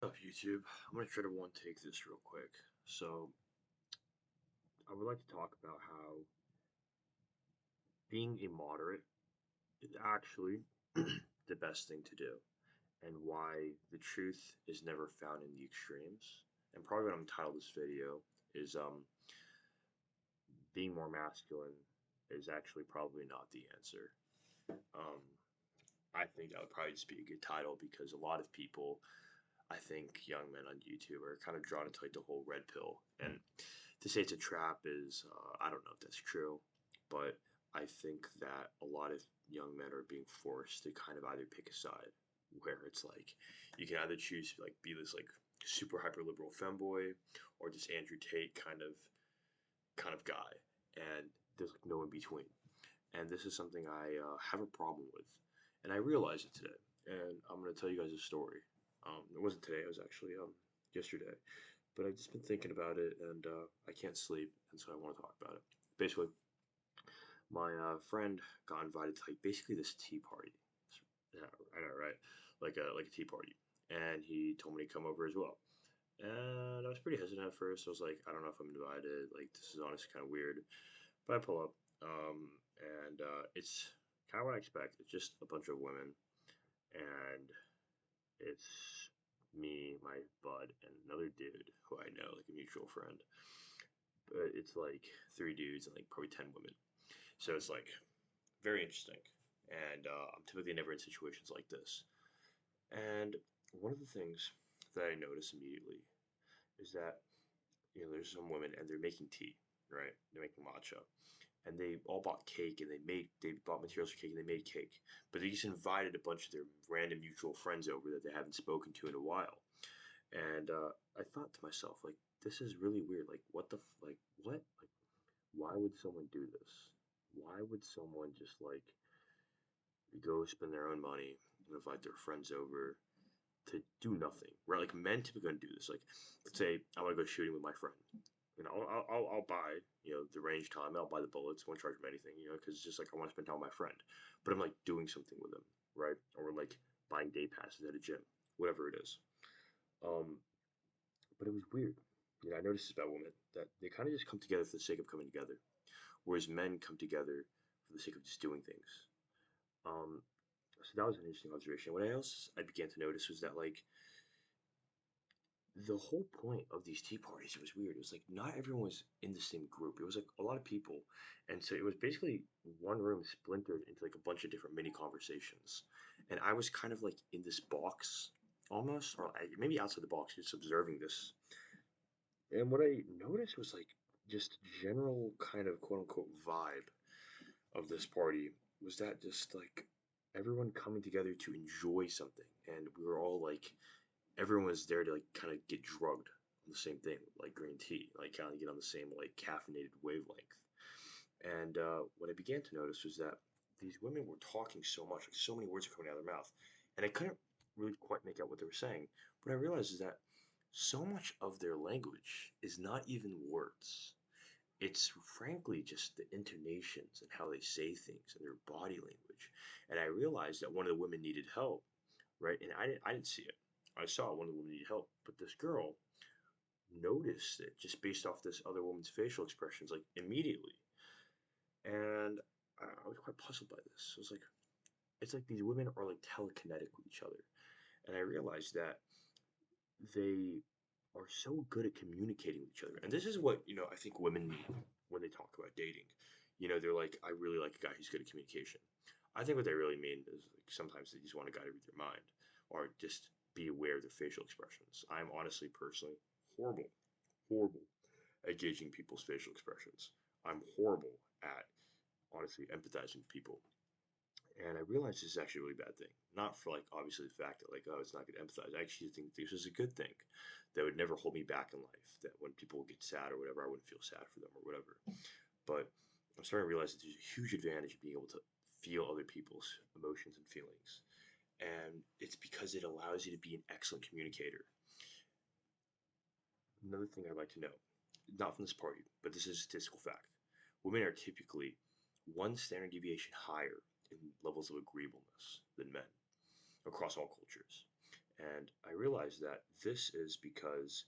Up YouTube. I'm gonna try to one take this real quick. So I would like to talk about how being a moderate is actually the best thing to do, and why the truth is never found in the extremes. And probably what I'm titled this video is being more masculine is actually probably not the answer. Um, I think that would probably just be a good title because a lot of people, I think young men on YouTube are kind of drawn into like the whole red pill. And to say it's a trap is, I don't know if that's true, but I think that a lot of young men are being forced to kind of either pick a side, where it's like you can either choose to like be this like super hyper liberal femboy or just Andrew Tate kind of guy, and there's like no in between. And this is something I have a problem with, and I realized it today. And I'm gonna tell you guys a story. It wasn't today; it was actually yesterday. But I've just been thinking about it, and I can't sleep, and so I want to talk about it. Basically, my friend got invited to like basically this tea party. Yeah, I know, right? Like a tea party, and he told me to come over as well. And I was pretty hesitant at first. I was like, I don't know if I'm invited. Like, this is honestly kind of weird. But I pull up, and it's kind of what I expect. It's just a bunch of women, and it's me, my bud, and another dude who I know, like a mutual friend. But it's like three dudes and like probably 10 women. So it's like very interesting. And I'm typically never in situations like this. And one of the things that I notice immediately is that there's some women and they're making tea, right? They're making matcha, and they all bought cake and they bought materials for cake and they made cake, but they just invited a bunch of their random mutual friends over that they haven't spoken to in a while. And I thought to myself, like, this is really weird. Like, what? Like, why would someone do this? Why would someone just like go spend their own money and invite their friends over to do nothing? Right? Like men typically gonna do this. Like, let's say I want to go shooting with my friend. I'll buy the range time. I'll buy the bullets. Won't charge them anything. Because it's just like I want to spend time with my friend. But I'm like doing something with them, right? Or we're like buying day passes at a gym, whatever it is. Um, but it was weird. I noticed this about women that they kind of just come together for the sake of coming together, whereas men come together for the sake of just doing things. Um, so that was an interesting observation. What else I began to notice was that like the whole point of these tea parties, it was weird. It was like not everyone was in the same group. It was like a lot of people, and so it was basically one room splintered into like a bunch of different mini conversations. And I was kind of like in this box almost, or maybe outside the box, just observing this. And what I noticed was like just general kind of quote unquote vibe of this party was that just like everyone coming together to enjoy something, and we were all like everyone was there to like kind of get drugged on the same thing, like green tea, like kind of get on the same like caffeinated wavelength. And what I began to notice was that these women were talking so much, like so many words were coming out of their mouth, and I couldn't really quite make out what they were saying. What I realized is that so much of their language is not even words. It's frankly just the intonations and how they say things and their body language. And I realized that one of the women needed help, right? And I didn't see it. I saw one of the women need help, but this girl noticed it just based off this other woman's facial expressions, like immediately. And I was quite puzzled by this. I was like, it's like these women are like telekinetic with each other. And I realized that they are so good at communicating with each other. And this is what, I think women need when they talk about dating. They're like, I really like a guy who's good at communication. I think what they really mean is like sometimes they just want a guy to read their mind or just be aware of their facial expressions. I'm honestly, personally, horrible, horrible at gauging people's facial expressions. I'm horrible at honestly empathizing with people. And I realized this is actually a really bad thing. Not for like obviously the fact that like, oh, it's not good to empathize. I actually think this is a good thing that would never hold me back in life. That when people get sad or whatever, I wouldn't feel sad for them or whatever. But I'm starting to realize that there's a huge advantage of being able to feel other people's emotions and feelings. And it's because it allows you to be an excellent communicator. Another thing I'd like to know, not from this party, but this is a statistical fact. Women are typically one standard deviation higher in levels of agreeableness than men across all cultures. And I realized that this is because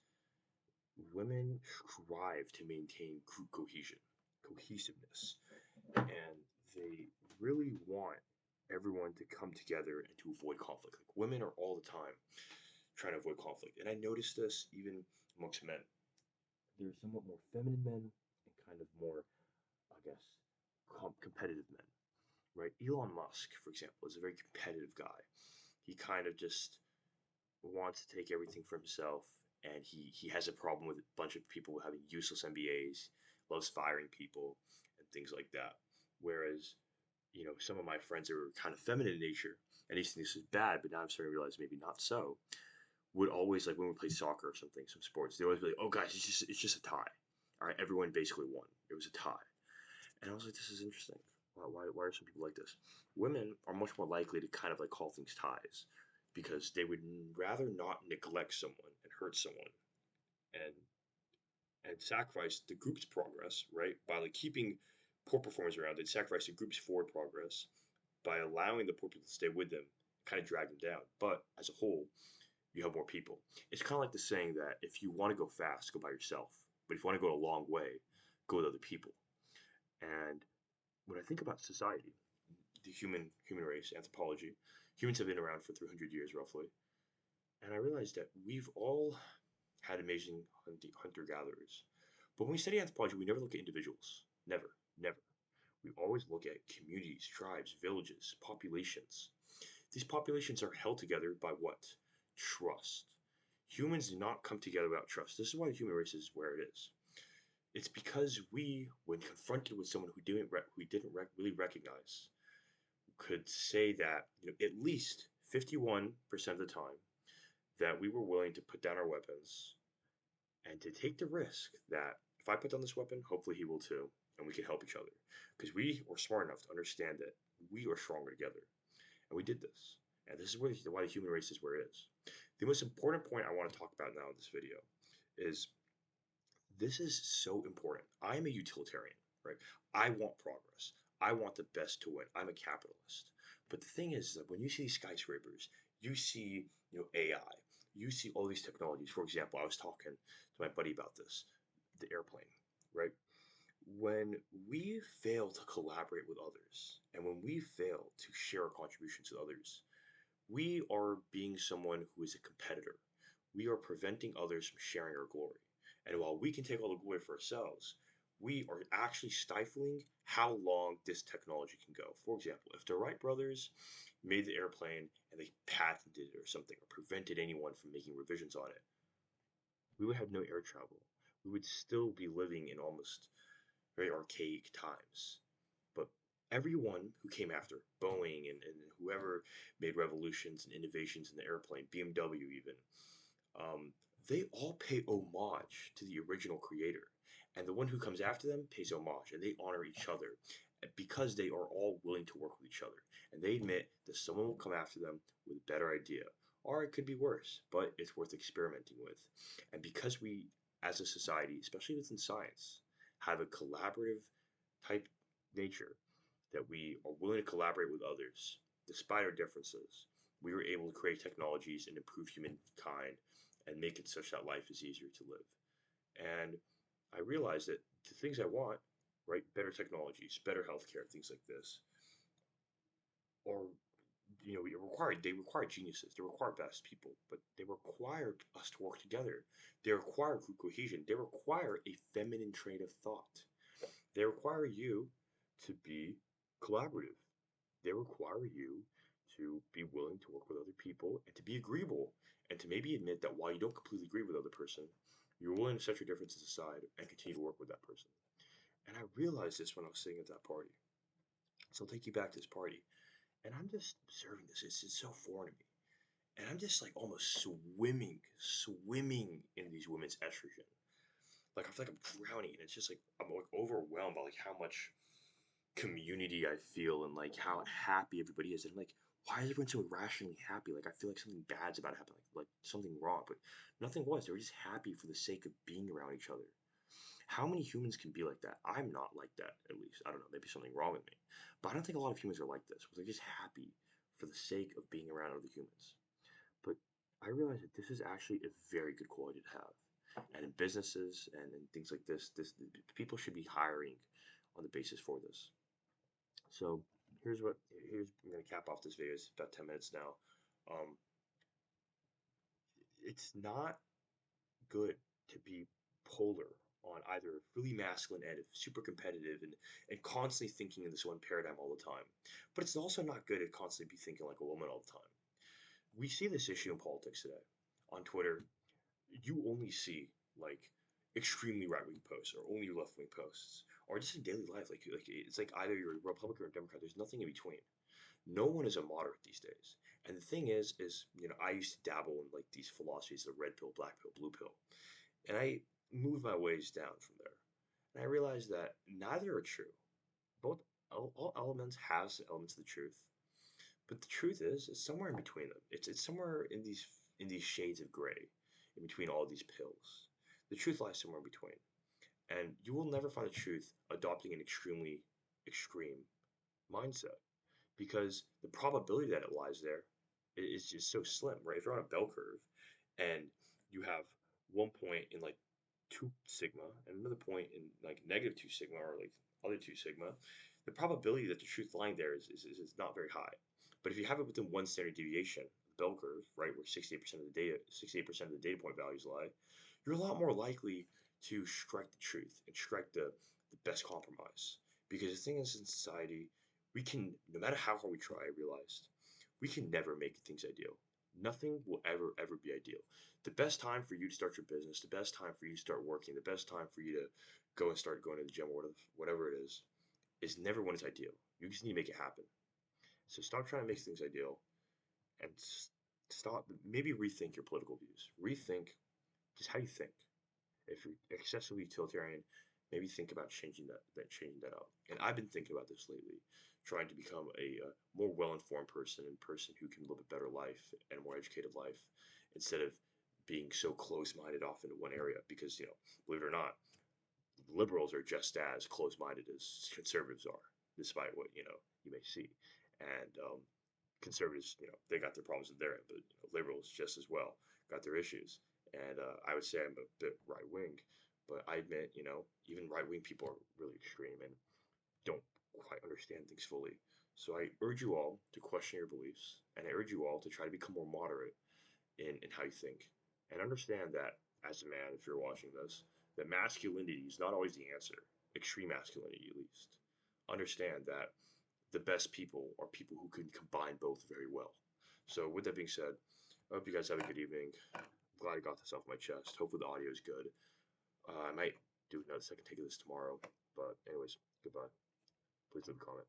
women strive to maintain group cohesiveness, and they really want everyone to come together and to avoid conflict. Like women are all the time trying to avoid conflict, and I noticed this even amongst men. There's somewhat more feminine men and kind of more, I guess, competitive men, right? Elon Musk, for example, is a very competitive guy. He kind of just wants to take everything for himself, and he has a problem with a bunch of people having useless MBAs, loves firing people, and things like that. Whereas, some of my friends that were kind of feminine in nature, and these things is bad, but now I'm starting to realize maybe not so, would always, like when we play soccer or something, some sports, they always be like, "Oh, guys, it's just a tie. All right, everyone basically won. It was a tie." And I was like, "This is interesting. Why are some people like this?" Women are much more likely to kind of like call things ties because they would rather not neglect someone and hurt someone and sacrifice the group's progress, right? By like keeping poor performers around, they'd sacrifice the group's forward progress by allowing the poor people to stay with them, kind of drag them down. But as a whole, you have more people. It's kind of like the saying that if you want to go fast, go by yourself. But if you want to go a long way, go with other people. And when I think about society, the human race, anthropology, humans have been around for 300 years roughly, and I realized that we've all had amazing hunter gatherers. But when we study anthropology, we never look at individuals. Never, never. We always look at communities, tribes, villages, populations. These populations are held together by what? Trust. Humans do not come together without trust. This is why the human race is where it is. It's because we, when confronted with someone who didn't really recognize, could say that at least 51% of the time that we were willing to put down our weapons and to take the risk that if I put down this weapon, hopefully he will too, and we can help each other. Because we were smart enough to understand that we are stronger together. And we did this. And this is why the human race is where it is. The most important point I want to talk about now in this video is this is so important. I'm a utilitarian, right? I want progress. I want the best to win. I'm a capitalist. But the thing is that when you see skyscrapers, you see, AI, you see all these technologies. For example, I was talking to my buddy about this, the airplane, right? When we fail to collaborate with others, and when we fail to share our contributions with others, we are being someone who is a competitor. We are preventing others from sharing our glory. And while we can take all the glory for ourselves, we are actually stifling how long this technology can go. For example, if the Wright brothers made the airplane and they patented it or something, or prevented anyone from making revisions on it, we would have no air travel. We would still be living in almost very archaic times. But everyone who came after, Boeing and whoever made revolutions and innovations in the airplane, BMW even, um, they all pay homage to the original creator. And the one who comes after them pays homage, and they honor each other because they are all willing to work with each other. And they admit that someone will come after them with a better idea. Or it could be worse, but it's worth experimenting with. And because we, as a society, especially within science, have a collaborative type nature, that we are willing to collaborate with others despite our differences, we were able to create technologies and improve humankind and make it such that life is easier to live. And I realized that the things I want, right, better technologies, better healthcare, things like this, or they require geniuses, they require best people, but they require us to work together. They require group cohesion. They require a feminine trait of thought. They require you to be collaborative. They require you to be willing to work with other people and to be agreeable and to maybe admit that while you don't completely agree with the other person, you're willing to set your differences aside and continue to work with that person. And I realized this when I was sitting at that party. So I'll take you back to this party. And I'm just observing this. It's so foreign to me. And I'm just like almost swimming in these women's estrogen. Like I feel like I'm drowning, and it's just like I'm like overwhelmed by like how much community I feel and like how happy everybody is. And I'm like, why is everyone so irrationally happy? Like I feel like something bad's about to happen, like something wrong. But nothing was. They were just happy for the sake of being around each other. How many humans can be like that? I'm not like that, at least. I don't know, maybe something wrong with me. But I don't think a lot of humans are like this, where they're just happy for the sake of being around other humans. But I realized that this is actually a very good quality to have. And in businesses and in things like this people should be hiring on the basis for this. So here's I'm gonna cap off this video. It's about 10 minutes now. Um, it's not good to be polar on either really masculine and super competitive and constantly thinking in this one paradigm all the time. But it's also not good to constantly be thinking like a woman all the time. We see this issue in politics today. On Twitter, you only see like extremely right wing posts or only left wing posts. Or just in daily life, like it's like either you're a Republican or a Democrat. There's nothing in between. No one is a moderate these days. And the thing is I used to dabble in like these philosophies, the red pill, black pill, blue pill, and I moved my ways down from there. And I realized that neither are true. Both all elements have some elements of the truth, but the truth is it's somewhere in between them. It's somewhere in these shades of gray, in between all these pills. The truth lies somewhere in between, and you will never find the truth adopting an extremely extreme mindset because the probability that it lies there is just so slim, right? If you're on a bell curve and you have one point in like 2 sigma and another point in like negative 2 sigma or like other 2 sigma, the probability that the truth lying there is not very high. But if you have it within one standard deviation, bell curve, right, where 68% of the data point values lie, you're a lot more likely to strike the truth and strike the best compromise. Because the thing is, in society, we can, no matter how hard we try, I realized, we can never make things ideal. Nothing will ever be ideal. The best time for you to start your business, the best time for you to start working, the best time for you to go and start going to the gym or whatever it is never when it's ideal. You just need to make it happen. So stop trying to make things ideal and stop, maybe rethink your political views. Rethink just how you think. If you're excessively utilitarian, maybe think about changing that up. And I've been thinking about this lately, trying to become a more well-informed person and person who can live a better life and a more educated life instead of being so close-minded off into one area. Because believe it or not, liberals are just as close-minded as conservatives are, despite what you may see. And conservatives, they got their problems at their end, but liberals just as well got their issues. And I would say I'm a bit right wing, but I admit, even right wing people are really extreme and don't quite understand things fully. So I urge you all to question your beliefs, and I urge you all to try to become more moderate in how you think, and understand that as a man, if you're watching this, that masculinity is not always the answer. Extreme masculinity, at least. Understand that the best people are people who can combine both very well. So, with that being said, I hope you guys have a good evening. I'm glad I got this off my chest. Hopefully, the audio is good. I might do another second take of this tomorrow. But, anyways, goodbye. Please leave a comment.